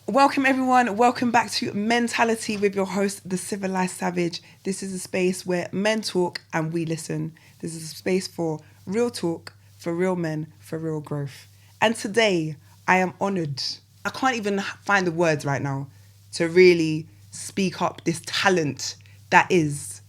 Welcome everyone, welcome back to Mentality with your host, The Civilized Savage. This is a space where men talk and we listen. This is a space for real talk, for real men, for real growth. And today, I am honoured. I can't even find the words right now to really speak up this talent that is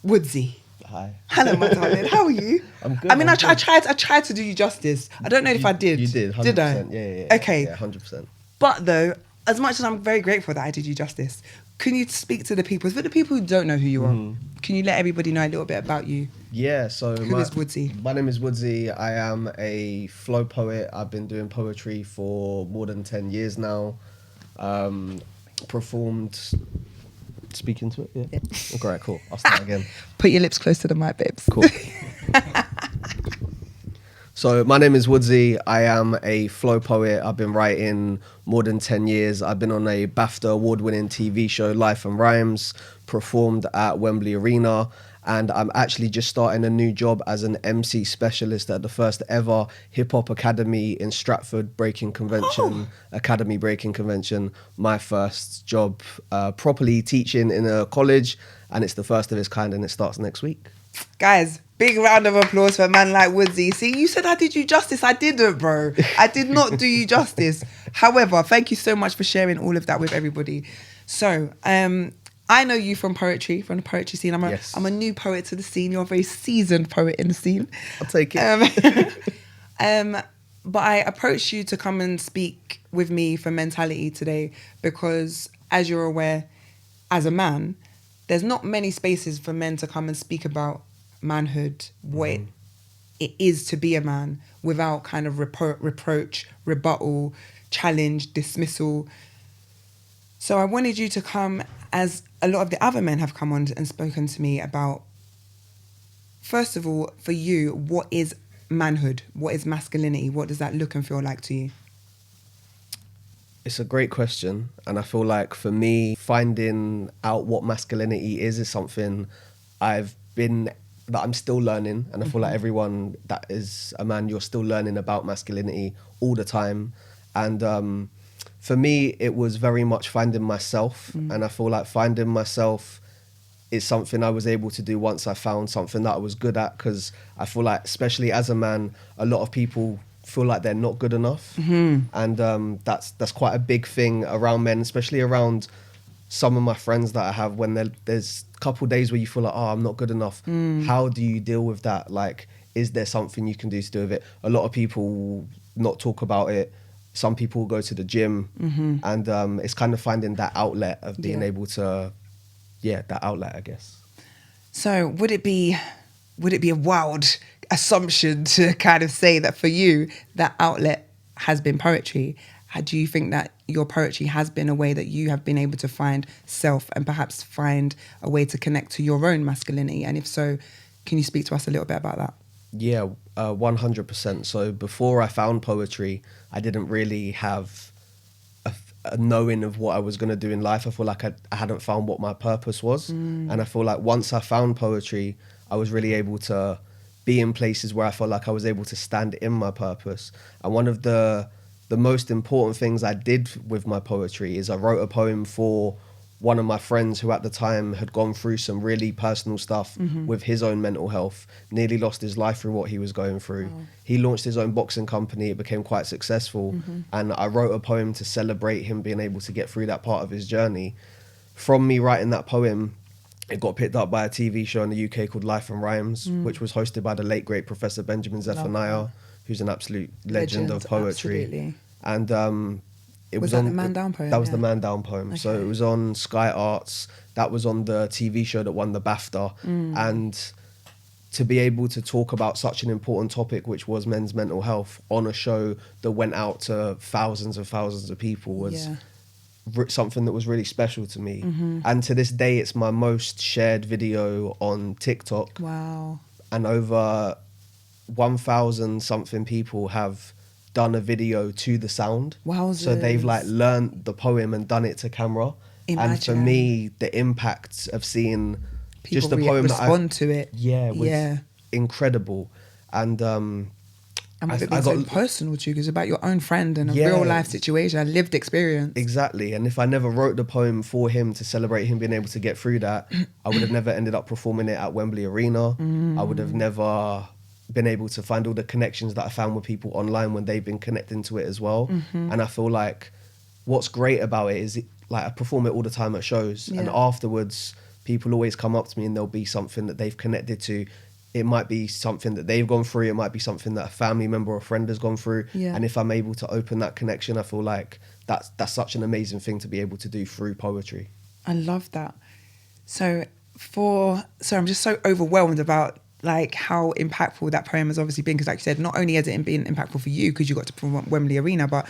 Woodzy. Hi. Hello, my darling. How are you? I'm good. I mean, I tried to do you justice. I don't know if I did. You did, 100%. Did I? Yeah. Okay. Yeah, 100%. But though, as much as I'm very grateful that I did you justice, can you speak to the people, for the people who don't know who you are, can you let everybody know a little bit about you? Yeah, so Who is Woodzy? My name is Woodzy. I am a flow poet. I've been doing poetry for more than 10 years now. Performed... Speak into it? Yeah. Okay, right, cool. I'll start again. Put your lips close to the mic, babes. Cool. So my name is Woodzy. I am a flow poet. I've been writing more than 10 years. I've been on a BAFTA award-winning TV show, Life and Rhymes, performed at Wembley Arena, and I'm actually just starting a new job as an MC specialist at the first ever Hip Hop Academy in Stratford Breaking Convention, Academy Breaking Convention. My first job properly teaching in a college, and it's the first of its kind, and it starts next week. Guys, big round of applause for a man like Woodzy. See, you said I did you justice. I didn't, bro. I did not do you justice. However, thank you so much for sharing all of that with everybody. So, I know you from poetry, from the poetry scene. I'm a new poet to the scene. You're a very seasoned poet in the scene. I'll take it. But I approached you to come and speak with me for Mentality today because, as you're aware, as a man, there's not many spaces for men to come and speak about manhood, what it is to be a man, without kind of reproach, rebuttal, challenge, dismissal. So I wanted you to come, as a lot of the other men have come on and spoken to me about, first of all, for you, what is manhood? What is masculinity? What does that look and feel like to you? It's a great question, and I feel like for me, finding out what masculinity is something that I'm still learning, and I feel like everyone that is a man, you're still learning about masculinity all the time. And for me, it was very much finding myself, and I feel like finding myself is something I was able to do once I found something that I was good at, because I feel like, especially as a man, a lot of people feel like they're not good enough, and that's quite a big thing around men, especially around some of my friends that I have. When there's a couple of days where you feel like, oh, I'm not good enough, how do you deal with that? Like, is there something you can do to do with it? A lot of people will not talk about it. Some people will go to the gym, and it's kind of finding that outlet of being able to, that outlet, I guess. So would it be a wild assumption to kind of say that for you, that outlet has been poetry? Do you think that your poetry has been a way that you have been able to find self and perhaps find a way to connect to your own masculinity? And if so, can you speak to us a little bit about that? Yeah, 100%. So before I found poetry, I didn't really have a knowing of what I was going to do in life. I feel like I hadn't found what my purpose was. And I feel like once I found poetry, I was really able to be in places where I felt like I was able to stand in my purpose. And one of the most important things I did with my poetry is I wrote a poem for one of my friends who at the time had gone through some really personal stuff with his own mental health, nearly lost his life through what he was going through. He launched his own boxing company. It became quite successful. And I wrote a poem to celebrate him being able to get through that part of his journey. From me writing that poem, it got picked up by a TV show in the UK called Life and Rhymes, which was hosted by the late, great Professor Benjamin Zephaniah, who's an absolute legend of poetry. Absolutely. And it Was that the Man Down poem? That was the Man Down poem. Okay. So it was on Sky Arts. That was on the TV show that won the BAFTA. And to be able to talk about such an important topic, which was men's mental health, on a show that went out to thousands and thousands of people was something that was really special to me. And to this day, it's my most shared video on TikTok. Wow. And over 1,000 something people have done a video to the sound. Wowzers. So they've like learned the poem and done it to camera. Imagine. And for me, the impact of seeing people just the poem respond to it. was incredible. And And with it being so personal to you, because it's about your own friend and a real life situation, a lived experience. Exactly. And if I never wrote the poem for him to celebrate him being able to get through that, I would have never ended up performing it at Wembley Arena. I would have never been able to find all the connections that I found with people online when they've been connecting to it as well. And I feel like what's great about it is like I perform it all the time at shows, and afterwards people always come up to me and there'll be something that they've connected to. It might be something that they've gone through. It might be something that a family member or a friend has gone through. Yeah. And if I'm able to open that connection, I feel like that's such an amazing thing to be able to do through poetry. I love that. So I'm just so overwhelmed about like how impactful that poem has obviously been. Because like you said, not only has it been impactful for you because you got to perform at Wembley Arena, but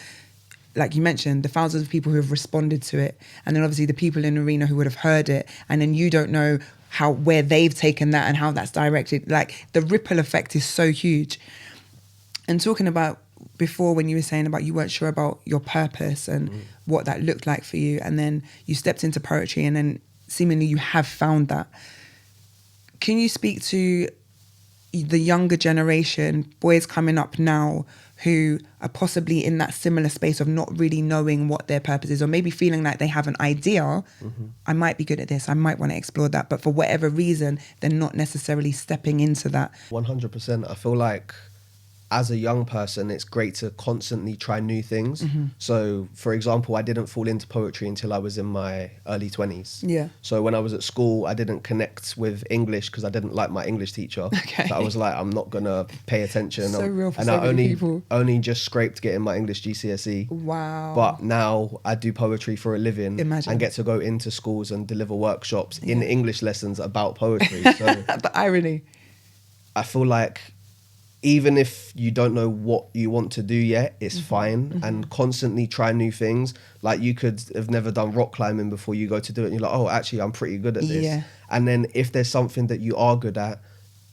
like you mentioned, the thousands of people who have responded to it. And then obviously the people in the arena who would have heard it. And then you don't know where they've taken that and how that's directed. Like the ripple effect is so huge. And talking about before when you were saying about you weren't sure about your purpose and what that looked like for you, and then you stepped into poetry and then seemingly you have found that. Can you speak to the younger generation, boys coming up now who are possibly in that similar space of not really knowing what their purpose is, or maybe feeling like they have an idea, I might be good at this, I might want to explore that, but for whatever reason, they're not necessarily stepping into that? 100%. I feel like as a young person, it's great to constantly try new things. So, for example, I didn't fall into poetry until I was in my early 20s. Yeah. So when I was at school, I didn't connect with English because I didn't like my English teacher. Okay. So I was like, I'm not going to pay attention. So real for and so I many people. only just scraped getting my English GCSE. Wow. But now I do poetry for a living. Imagine. And get to go into schools and deliver workshops in English lessons about poetry. So the irony. I feel like even if you don't know what you want to do yet, it's fine. And constantly try new things. Like you could have never done rock climbing before you go to do it. And you're like, oh, actually, I'm pretty good at this. Yeah. And then if there's something that you are good at,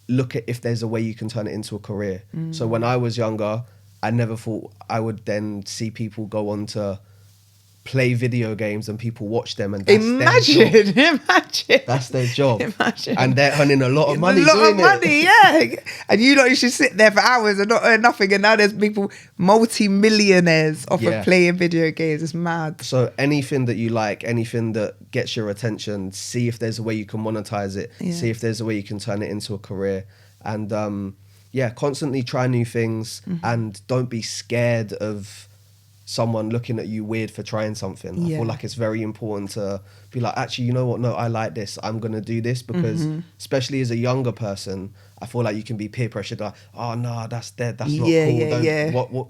look at if there's a way you can turn it into a career. So when I was younger, I never thought I would then see people go on to play video games and people watch them, and that's their job. Imagine. That's their job. Imagine. And they're earning a lot of money doing it. A lot of money, yeah. And you lot, you should sit there for hours and not earn nothing. And now there's people, multi-millionaires off of playing video games. It's mad. So anything that you like, anything that gets your attention, see if there's a way you can monetize it. Yeah. See if there's a way you can turn it into a career. And constantly try new things and don't be scared of someone looking at you weird for trying something. I feel like it's very important to be like, actually, you know what? No, I like this. I'm going to do this because especially as a younger person, I feel like you can be peer pressured. Like, oh, no, that's dead. That's not cool. What,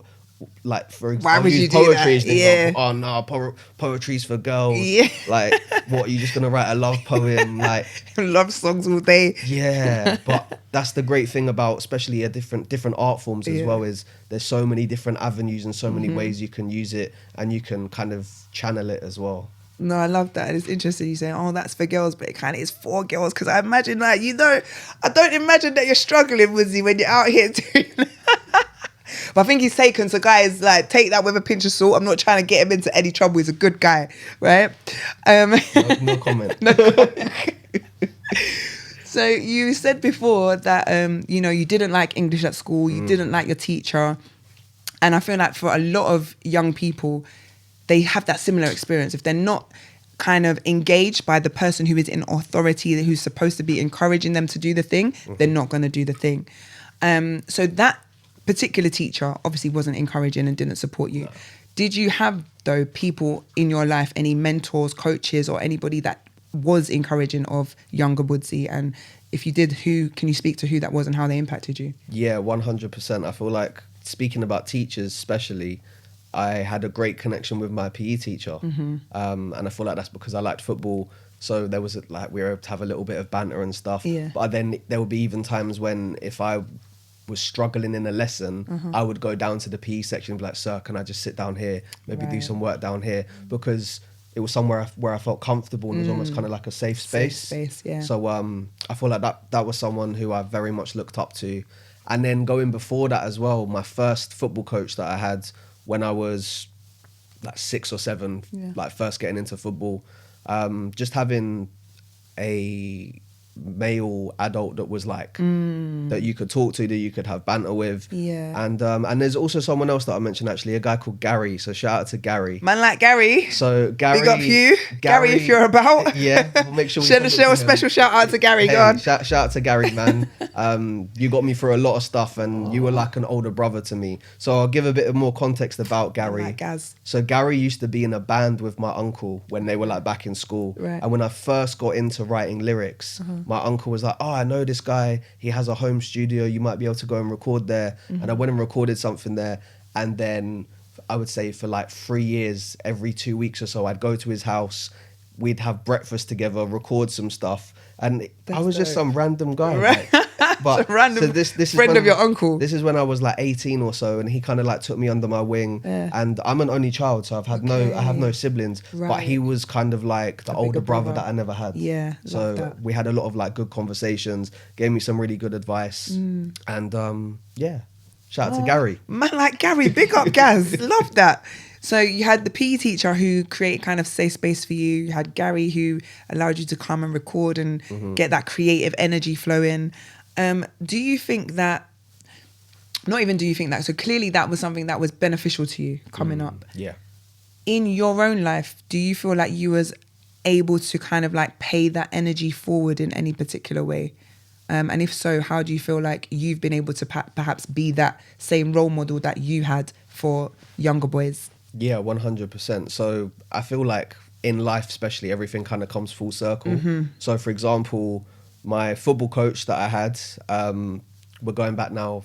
like, for example, why would you do that? Example, oh, no, poetry's for girls. Yeah. Like, what, are you just going to write a love poem? Like, love songs all day. Yeah, but that's the great thing about especially different art forms as well, is there's so many different avenues and so many ways you can use it, and you can kind of channel it as well. No, I love that. It's interesting you saying, oh, that's for girls, but it kind of is for girls, because I imagine like, I don't imagine that you're struggling, Woodzy, when you're out here doing that. But I think he's taken, so guys, like, take that with a pinch of salt. I'm not trying to get him into any trouble. He's a good guy, right? No comment. No comment. So you said before that, you didn't like English at school. You didn't like your teacher. And I feel like for a lot of young people, they have that similar experience. If they're not kind of engaged by the person who is in authority, who's supposed to be encouraging them to do the thing, they're not going to do the thing. So that particular teacher obviously wasn't encouraging and didn't support you. No. Did you have, though, people in your life, any mentors, coaches, or anybody that was encouraging of younger Woodzy? And if you did, can you speak to who that was and how they impacted you? Yeah, 100%. I feel like, speaking about teachers especially, I had a great connection with my PE teacher. And I feel like that's because I liked football. So there was we were able to have a little bit of banter and stuff. Yeah. But then there would be even times when if I was struggling in a lesson, I would go down to the PE section and be like, sir, can I just sit down here, maybe do some work down here? Because it was somewhere where I felt comfortable and it was almost kind of like a safe space. So I feel like that was someone who I very much looked up to. And then going before that as well, my first football coach that I had when I was like 6 or 7, like first getting into football, just having a male adult that was like that you could talk to, that you could have banter with. Yeah. And there's also someone else that I mentioned, actually, a guy called Gary. So shout out to Gary. Man like Gary. So Gary, big up you, Gary, if you're about. Yeah, we'll make sure we show a special shout out to Gary. Hey, Go on. Shout out to Gary, man. You got me through a lot of stuff, and you were like an older brother to me. So I'll give a bit of more context about Gary. Like Gaz. So Gary used to be in a band with my uncle when they were like back in school. Right. And when I first got into writing lyrics, my uncle was like, "Oh, I know this guy. He has a home studio. You might be able to go and record there." And I went and recorded something there. And then I would say for like 3 years, every 2 weeks or so, I'd go to his house. We'd have breakfast together, record some stuff. And I was just some random guy. Right. Like, but Some random so this friend is when, of your uncle. This is when I was like 18 or so, and he kind of like took me under my wing. Yeah. And I'm an only child, so I have no siblings. But Right. he was kind of like the A older bigger brother brother. that I never had. Yeah, So love that. we had a lot of like good conversations, gave me some really good advice. And yeah, shout out to Gary. Man like Gary, big up Gaz. Love that. So you had the PE teacher who created kind of safe space for you. You had Gary who allowed you to come and record and get that creative energy flowing. Do you think that, not even do you think that, so clearly that was something that was beneficial to you coming up. Yeah. In your own life, do you feel like you was able to kind of like pay that energy forward in any particular way? And if so, how do you feel like you've been able to perhaps be that same role model that you had for younger boys? Yeah, 100%. So I feel like in life, especially, everything kind of comes full circle. So for example, my football coach that I had, we're going back now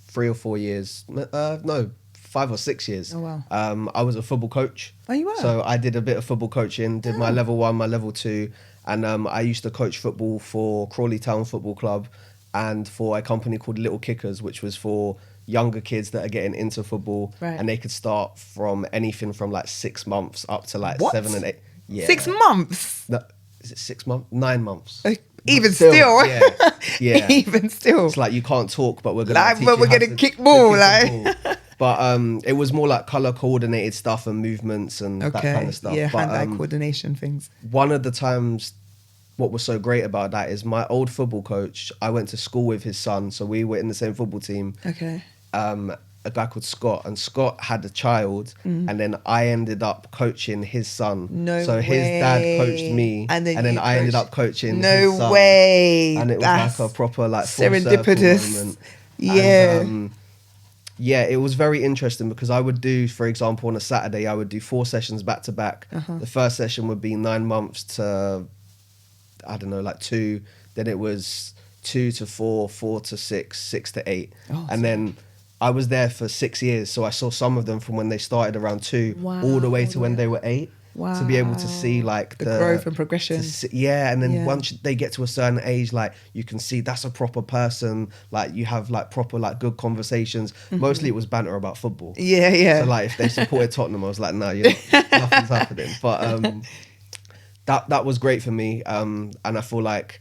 3 or 4 years. No, 5 or 6 years. Oh, wow. I was a football coach. Oh, you were? So I did a bit of football coaching, did my level 1, my level 2. And I used to coach football for Crawley Town Football Club and for a company called Little Kickers, which was for younger kids that are getting into football. Right. And they could start from anything from like 6 months up to like What? 7 and 8. Yeah. 6 months? No, is it 6 months? 9 months. Even But still. Yeah. Yeah. Even still. It's like you can't talk, but we're gonna Like, teach but you we're how gonna to kick ball, kick like. the ball. But it was more like color coordinated stuff and movements and that kind of stuff. Yeah, But hand-eye coordination things. one of the times, what was so great about that is my old football coach, I went to school with his son, so we were in the same football team. Okay. A guy called Scott, and Scott had a child, and then I ended up coaching his son. No so way. his dad coached me, And then you I ended coached- up coaching No his son. way. And it was That's like a proper like full circle serendipitous. moment. Yeah. And, yeah, it was very interesting because I would do, for example, on a Saturday, I would do 4 sessions back to back. The first session would be 9 months to, I don't know, like 2. Then it was 2 to 4, 4 to 6, 6 to 8. Oh, and then I was there for 6 years. So I saw some of them from when they started around 2 all the way to when they were 8. Wow. To be able to see like the growth and progression. And then Yeah. once they get to a certain age, like you can see that's a proper person. Like you have like proper like good conversations. Mostly it was banter about football. Yeah, yeah. So like if they supported Tottenham, I was like, no, nothing's happening. But that was great for me. And I feel like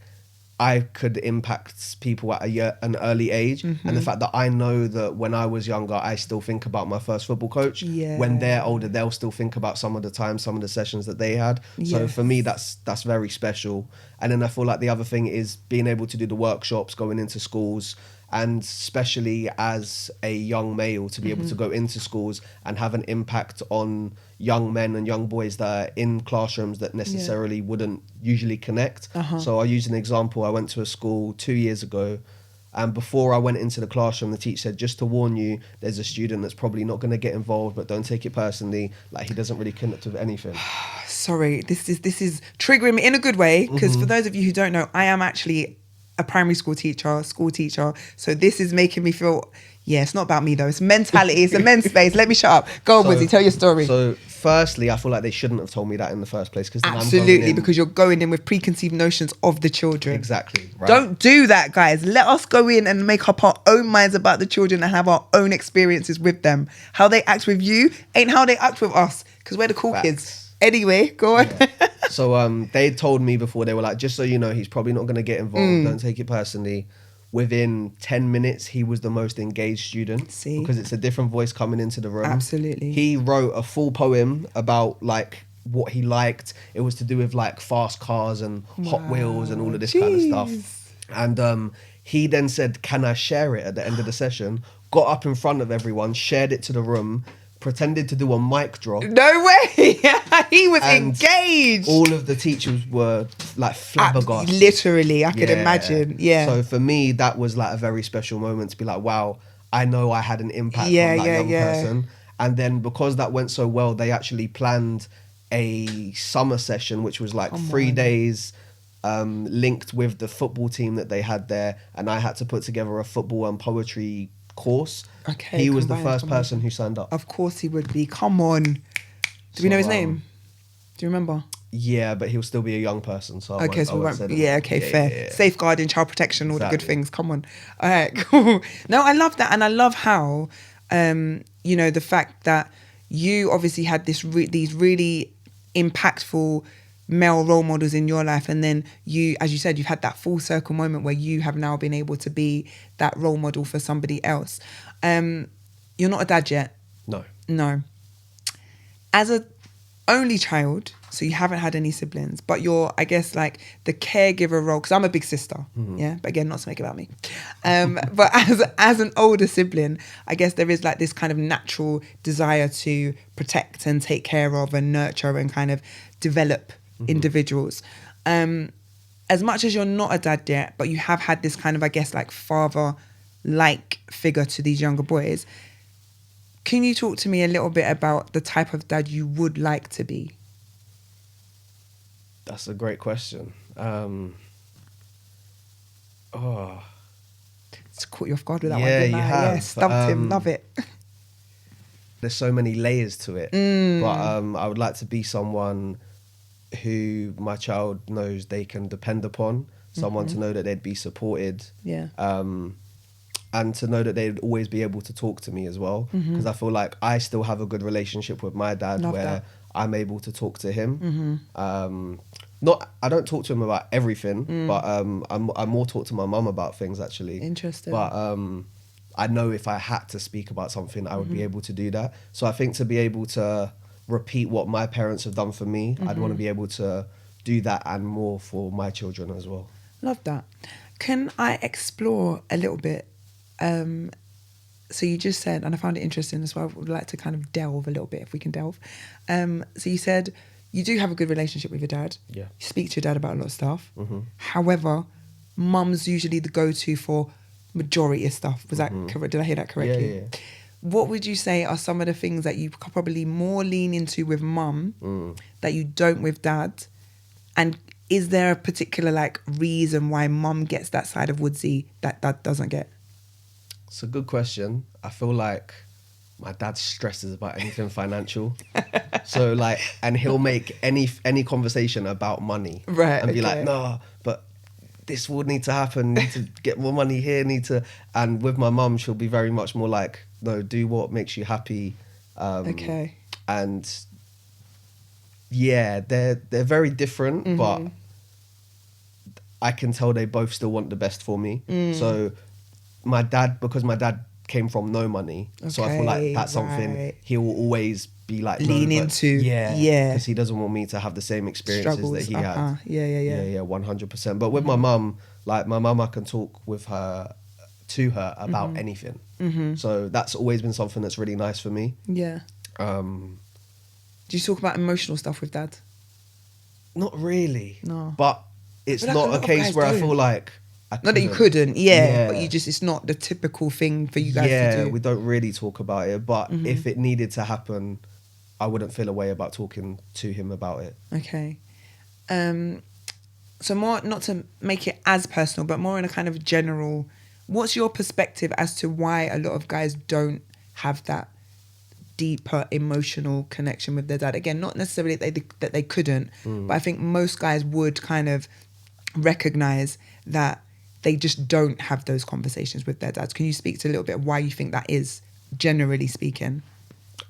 I could impact people at an early age. And the fact that I know that when I was younger, I still think about my first football coach. Yeah. When they're older, they'll still think about some of the time, some of the sessions that they had. So Yes. for me, that's very special. And then I feel like the other thing is being able to do the workshops, going into schools, and especially as a young male to be able to go into schools and have an impact on young men and young boys that are in classrooms that necessarily wouldn't usually connect. So I'll use an example. I went to a school 2 years ago, and before I went into the classroom, the teacher said, just to warn you, there's a student that's probably not going to get involved, but don't take it personally. Like he doesn't really connect with anything. Sorry, this is triggering me in a good way, because for those of you who don't know, I am actually a primary school teacher. So this is making me feel, yeah, it's not about me though. It's mentality. It's a men's space. Let me shut up. Go on, Woodzy, tell your story. So firstly, I feel like they shouldn't have told me that in the first place. Because Absolutely, because you're going in with preconceived notions of the children. Exactly. Right. Don't do that, guys. Let us go in and make up our own minds about the children and have our own experiences with them. How they act with you ain't how they act with us, because we're the cool Facts. kids. Anyway, go on. Yeah. So they told me before, they were like, just so you know, he's probably not going to get involved. Don't take it personally. Within 10 minutes, he was the most engaged student. See? Because it's a different voice coming into the room. Absolutely. He wrote a full poem about like what he liked. It was to do with like fast cars and Hot Wheels and all of this kind of stuff. Jeez. And he then said, "Can I share it?" at the end of the session. Got up in front of everyone, shared it to the room, pretended to do a mic drop. No way. He was And engaged. All of the teachers were like flabbergasted. Literally, I could imagine. Yeah. So for me, that was like a very special moment to be like, wow, I know I had an impact on that young person. And then because that went so well, they actually planned a summer session, which was like 3 days, linked with the football team that they had there. And I had to put together a football and poetry course. Okay. He was the first person who signed up. Of course he would be. Come on. Do we know his name? Do you remember? Yeah, but he'll still be a young person. So okay, so we won't. Yeah, okay, yeah, fair. Yeah. Safeguarding, child protection, all the good things. Come on. All right, cool. No, I love that, and I love how, you know, the fact that you obviously had these really impactful male role models in your life, and then you, as you said, you've had that full circle moment where you have now been able to be that role model for somebody else. You're not a dad yet. No. As a only child, so you haven't had any siblings, but you're, I guess, like the caregiver role, because I'm a big sister, yeah, but again, not to make it about me. But as an older sibling, I guess there is like this kind of natural desire to protect and take care of and nurture and kind of develop individuals. As much as you're not a dad yet, but you have had this kind of, I guess, like father-like figure to these younger boys, can you talk to me a little bit about the type of dad you would like to be? That's a great question. It's caught you off guard with that one, Yeah, didn't you I? have. Yeah, stumped him. Love it. There's so many layers to it. But I would like to be someone who my child knows they can depend upon, someone to know that they'd be supported. Yeah. And to know that they'd always be able to talk to me as well. Because I feel like I still have a good relationship with my dad. Love where that. I'm able to talk to him. I don't talk to him about everything, but I more talk to my mum about things actually. Interesting. But I know if I had to speak about something, I would be able to do that. So I think to be able to repeat what my parents have done for me, I'd want to be able to do that and more for my children as well. Love that. Can I explore a little bit? So you just said, and I found it interesting as well, I would like to kind of delve a little bit if we can delve. So you said you do have a good relationship with your dad. Yeah. You speak to your dad about a lot of stuff. However, mum's usually the go-to for majority of stuff. Was that correct? Did I hear that correctly? Yeah. What would you say are some of the things that you could probably more lean into with mum that you don't with dad? And is there a particular like reason why mum gets that side of Woodzy that dad doesn't get? It's a good question. I feel like my dad stresses about anything financial. So like, and he'll make any conversation about money. Right, And be okay. like, no, but this would need to happen, need to get more money here, and with my mum, she'll be very much more like, no, do what makes you happy. Okay. And yeah, they're very different, but I can tell they both still want the best for me. So because my dad came from no money, so I feel like that's something he will always be like lean into. Yeah, Yeah, because he doesn't want me to have the same experiences struggles that he had. Yeah, 100%. But with my mum, like my mum, I can talk to her about anything. So that's always been something that's really nice for me. Yeah. Do you talk about emotional stuff with dad? Not really. No. But it's But like a not lot a of case guys where I do. feel like Not that you couldn't, but you just, it's not the typical thing for you guys to do. We don't really talk about it. But if it needed to happen, I wouldn't feel a way about talking to him about it. Okay. So more, not to make it as personal, but more in a kind of general, what's your perspective as to why a lot of guys don't have that deeper emotional connection with their dad? Again, not necessarily that they couldn't, but I think most guys would kind of recognize that they just don't have those conversations with their dads. Can you speak to a little bit of why you think that is, generally speaking?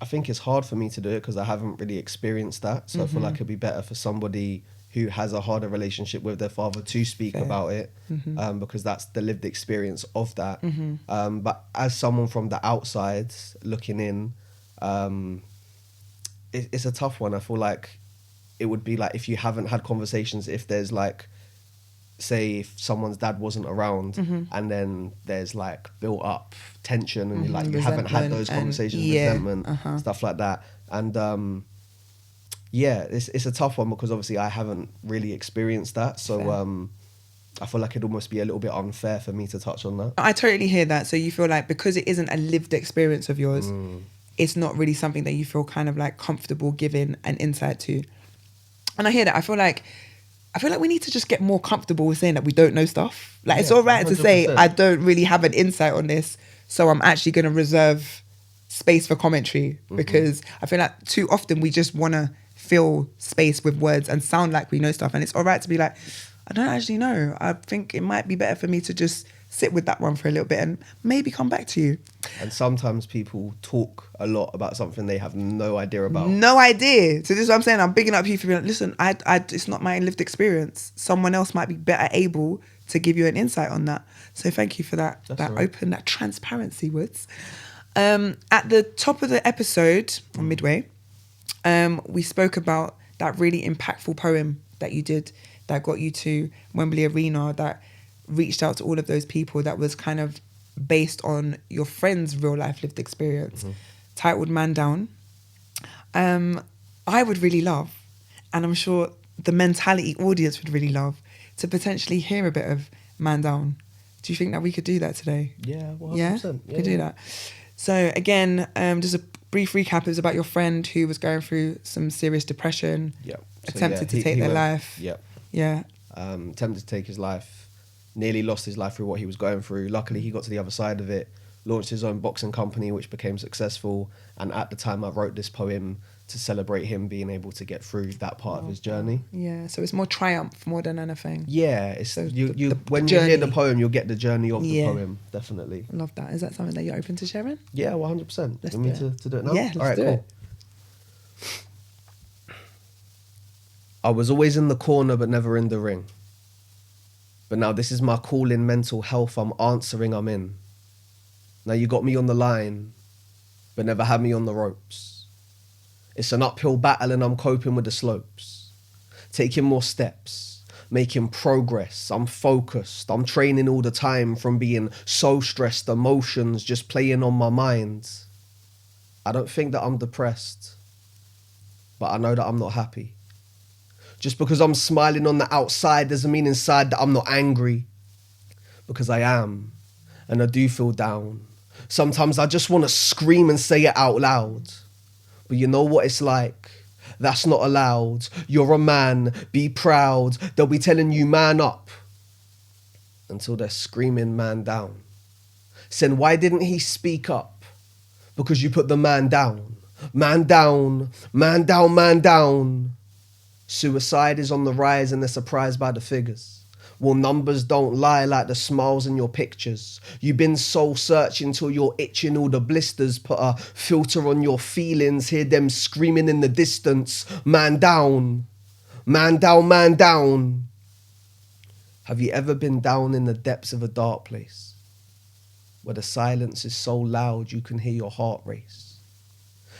I think it's hard for me to do it because I haven't really experienced that. So I feel like it'd be better for somebody who has a harder relationship with their father to speak about it, because that's the lived experience of that. But as someone from the outside looking in, it's a tough one. I feel like it would be like if you haven't had conversations, if there's like, say if someone's dad wasn't around and then there's like built up tension and you haven't had those conversations, resentment, stuff like that. And yeah, it's a tough one because obviously I haven't really experienced that. So I feel like it'd almost be a little bit unfair for me to touch on that. I totally hear that. So you feel like because it isn't a lived experience of yours, it's not really something that you feel kind of like comfortable giving an insight to. And I hear that. I feel like we need to just get more comfortable with saying that we don't know stuff. Like it's all right 100%. To say I don't really have an insight on this, so I'm actually going to reserve space for commentary, because I feel like too often we just want to fill space with words and sound like we know stuff. And it's all right to be like, I don't actually know. I think it might be better for me to just sit with that one for a little bit and maybe come back to you. And sometimes people talk a lot about something they have no idea about. No idea. So this is what I'm saying. I'm bigging up you for being like, listen, I it's not my lived experience. Someone else might be better able to give you an insight on that. So thank you for that. That's that right. Open, that transparency, Woods. At the top of the episode, or midway, we spoke about that really impactful poem that you did that got you to Wembley Arena, that reached out to all of those people, that was kind of based on your friend's real life lived experience, titled Man Down. I would really love, and I'm sure the mentality audience would really love, to potentially hear a bit of Man Down. Do you think that we could do that today? Yeah, 100%. Yeah? We could do that. So again, just a brief recap. It was about your friend who was going through some serious depression, attempted to take their life. Yeah. Attempted to take his life, nearly lost his life through what he was going through. Luckily, he got to the other side of it, launched his own boxing company, which became successful. And at the time, I wrote this poem to celebrate him being able to get through that part of his journey. Yeah, so it's more triumph more than anything. Yeah, it's so when you hear the poem, you'll get the journey of the poem, definitely. I love that. Is that something that you're open to sharing? Yeah, 100%. Let's do you want me to do it now? Yeah, let's do it. I was always in the corner but never in the ring. But now this is my call in mental health, I'm answering, I'm in. Now you got me on the line, but never had me on the ropes. It's an uphill battle and I'm coping with the slopes. Taking more steps, making progress, I'm focused. I'm training all the time from being so stressed, emotions just playing on my mind. I don't think that I'm depressed, but I know that I'm not happy. Just because I'm smiling on the outside doesn't mean inside that I'm not angry. Because I am, and I do feel down. Sometimes I just want to scream and say it out loud. But you know what it's like? That's not allowed. You're a man, be proud. They'll be telling you man up. Until they're screaming man down. Saying, why didn't he speak up? Because you put the man down. Man down, man down, man down. Suicide is on the rise and they're surprised by the figures. Well, numbers don't lie like the smiles in your pictures. You've been soul searching till you're itching all the blisters. Put a filter on your feelings, hear them screaming in the distance. Man down, man down, man down. Have you ever been down in the depths of a dark place? Where the silence is so loud you can hear your heart race.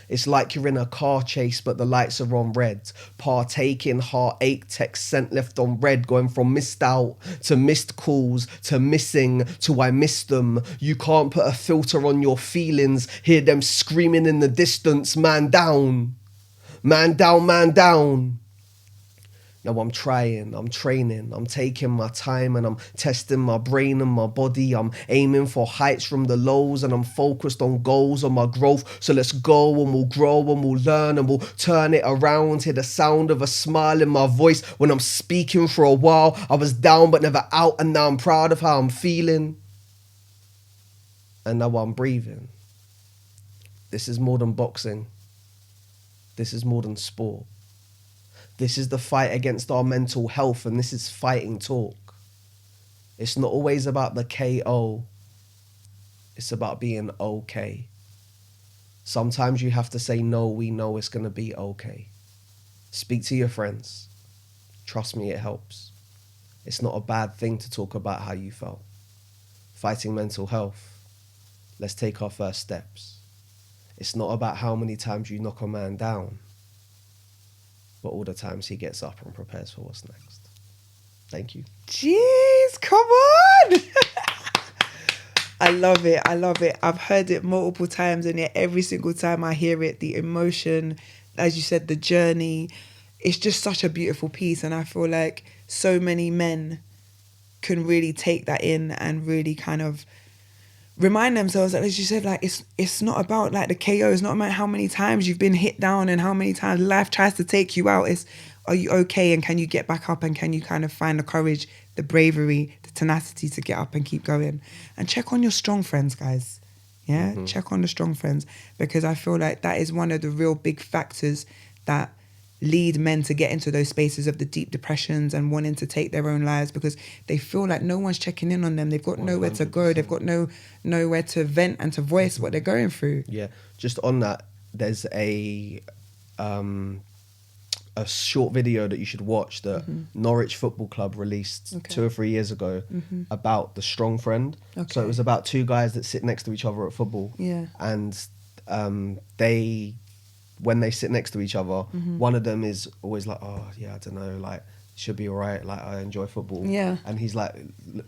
It's like you're in a car chase, but the lights are on red. Partaking, heartache, text sent left on red. Going from missed out to missed calls to missing to I missed them. You can't put a filter on your feelings. Hear them screaming in the distance. Man down. Man down, man down. Now I'm trying, I'm training, I'm taking my time and I'm testing my brain and my body. I'm aiming for heights from the lows and I'm focused on goals, on my growth. So let's go and we'll grow and we'll learn and we'll turn it around. Hear the sound of a smile in my voice. When I'm speaking for a while, I was down but never out, and now I'm proud of how I'm feeling. And now I'm breathing. This is more than boxing. This is more than sport. This is the fight against our mental health, and this is fighting talk. It's not always about the KO. It's about being okay. Sometimes you have to say, no, we know it's going to be okay. Speak to your friends. Trust me, it helps. It's not a bad thing to talk about how you felt. Fighting mental health. Let's take our first steps. It's not about how many times you knock a man down. but all the times he gets up and prepares for what's next. Thank you. Jeez, come on. I love it. I love it. I've heard it multiple times, and yet every single time I hear it, the emotion, as you said, the journey, it's just such a beautiful piece. And I feel like so many men can really take that in and really kind of remind themselves that, as you said, like it's not about like the KO. It's not about how many times you've been hit down and how many times life tries to take you out. It's, are you okay, and can you get back up, and can you kind of find the courage, the bravery, the tenacity to get up and keep going. And check on your strong friends, guys. Yeah, check on the strong friends, because I feel like that is one of the real big factors that lead men to get into those spaces of the deep depressions and wanting to take their own lives, because they feel like no one's checking in on them. They've got nowhere to go. They've got nowhere to vent and to voice what they're going through. Yeah, just on that, there's a short video that you should watch that Norwich Football Club released 2 or 3 years ago about the strong friend. Okay. So it was about two guys that sit next to each other at football. Yeah. And when they sit next to each other, one of them is always like, oh yeah, I don't know, like should be all right, like I enjoy football. Yeah. And he's like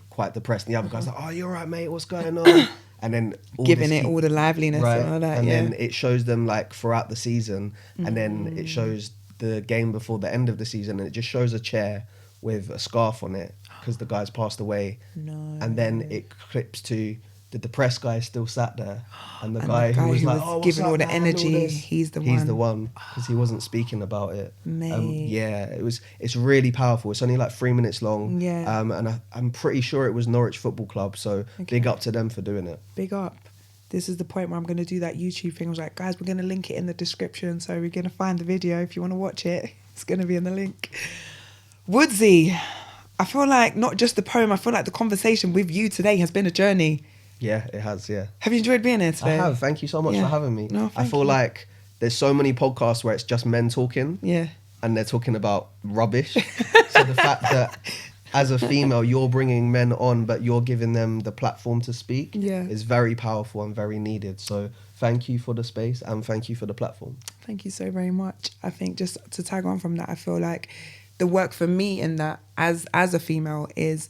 quite depressed, and the other guy's like, oh, you're all right, mate, what's going on? And then Giving it all the liveliness, right, and all that. and yeah. then it shows them like throughout the season, and then it shows the game before the end of the season, and it just shows a chair with a scarf on it because the guy's passed away. No. And then it clips to the depressed guy still sat there, and the guy who was like, oh, giving what's all up, the man? energy, All this. he's the one because he wasn't speaking about it. Mate. Yeah, it's really powerful. It's only like 3 minutes long. Yeah. And I'm pretty sure it was Norwich Football Club, so big up to them for doing it. Big up. This is the point where I'm going to do that YouTube thing. I was like, guys, we're going to link it in the description, so we're going to find the video if you want to watch it. It's going to be in the link. Woodzy, I feel like not just the poem, I feel like the conversation with you today has been a journey. Yeah, it has, yeah. Have you enjoyed being here today? I have. Thank you so much for having me. No, I feel like there's so many podcasts where it's just men talking. Yeah. And they're talking about rubbish. So the fact that as a female, you're bringing men on, but you're giving them the platform to speak is very powerful and very needed. So thank you for the space and thank you for the platform. Thank you so very much. I think just to tag on from that, I feel like the work for me in that as a female is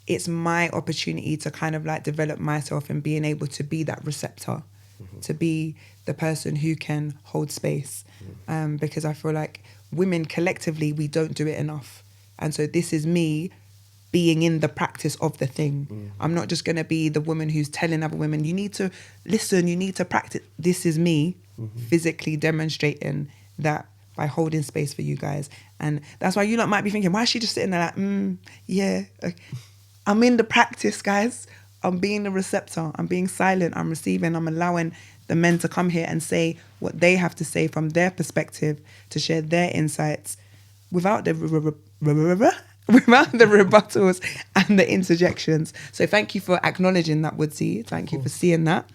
it's my opportunity to kind of like develop myself and being able to be that receptor, to be the person who can hold space. Because I feel like women collectively, we don't do it enough. And so this is me being in the practice of the thing. I'm not just going to be the woman who's telling other women, you need to listen, you need to practice. This is me physically demonstrating that by holding space for you guys. And that's why you lot might be thinking, why is she just sitting there like, yeah. I'm in the practice, guys. I'm being the receptor. I'm being silent. I'm receiving. I'm allowing the men to come here and say what they have to say from their perspective, to share their insights without the without the rebuttals and the interjections. So thank you for acknowledging that, Woodzy. Thank you for seeing that.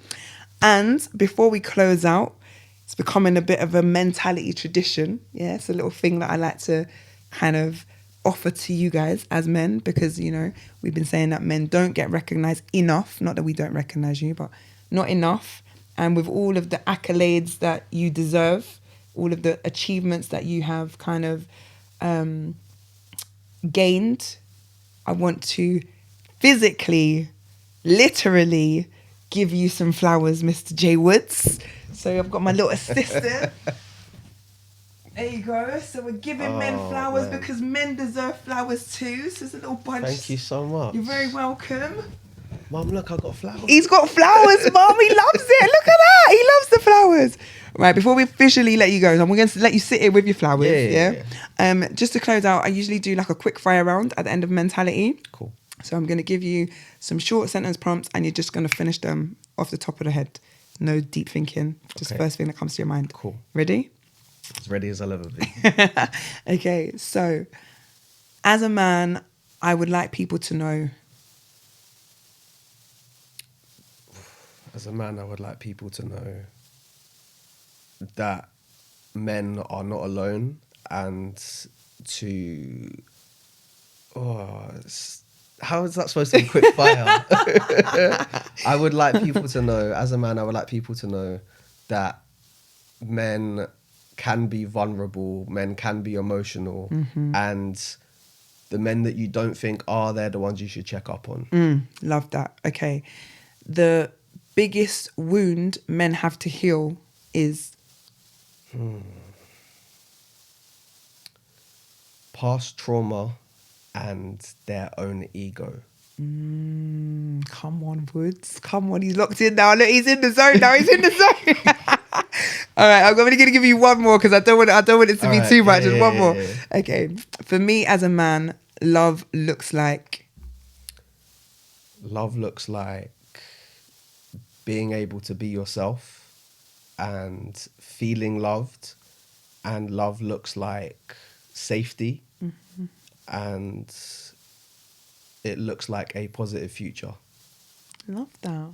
And before we close out, it's becoming a bit of a mentality tradition. Yeah, it's a little thing that I like to kind of offer to you guys as men, because, you know, we've been saying that men don't get recognised enough. Not that we don't recognise you, but not enough. And with all of the accolades that you deserve, all of the achievements that you have kind of gained, I want to physically, literally give you some flowers, Mr. J. Woods. So I've got my little assistant. There you go. So we're giving men flowers because men deserve flowers too. So it's a little bunch. Thank you so much. You're very welcome. Mum, look, I got flowers. He's got flowers, Mum. He loves it. Look at that. He loves the flowers. Right, before we officially let you go, I'm going to let you sit here with your flowers. Yeah. Just to close out, I usually do like a quick fire round at the end of mentality. Cool. So I'm going to give you some short sentence prompts and you're just going to finish them off the top of the head. No deep thinking. Just first thing that comes to your mind. Cool. Ready? As ready as I'll ever be. Okay, so as a man, I would like people to know. As a man, I would like people to know that men are not alone, and to... how is that supposed to be quick fire? I would like people to know, as a man, I would like people to know that men can be vulnerable, men can be emotional, and the men that you don't think are, they're the ones you should check up on. Love that. Okay. The biggest wound men have to heal is Past trauma and their own ego. come on, Woods. Come on, he's locked in now. Look, he's in the zone now. He's in the zone. All right, I'm only going to give you one more because I don't want it to All be right, too much. yeah, Just yeah, one more. yeah. Okay. For me as a man, love looks like Love looks like being able to be yourself and feeling loved, and love looks like safety, and it looks like a positive future. love that.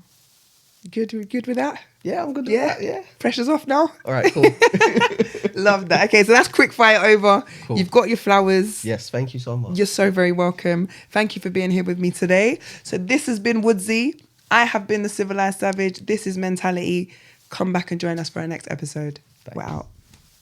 Good with that? Yeah, I'm good with Yeah. that. Yeah. Pressure's off now. All right, cool. Love that. Okay, so that's quick fire over. Cool. You've got your flowers. Yes, thank you so much. You're so very welcome. Thank you for being here with me today. So this has been Woodzy. I have been the Civilized Savage. This is Mentality. Come back and join us for our next episode. Thanks. We're out.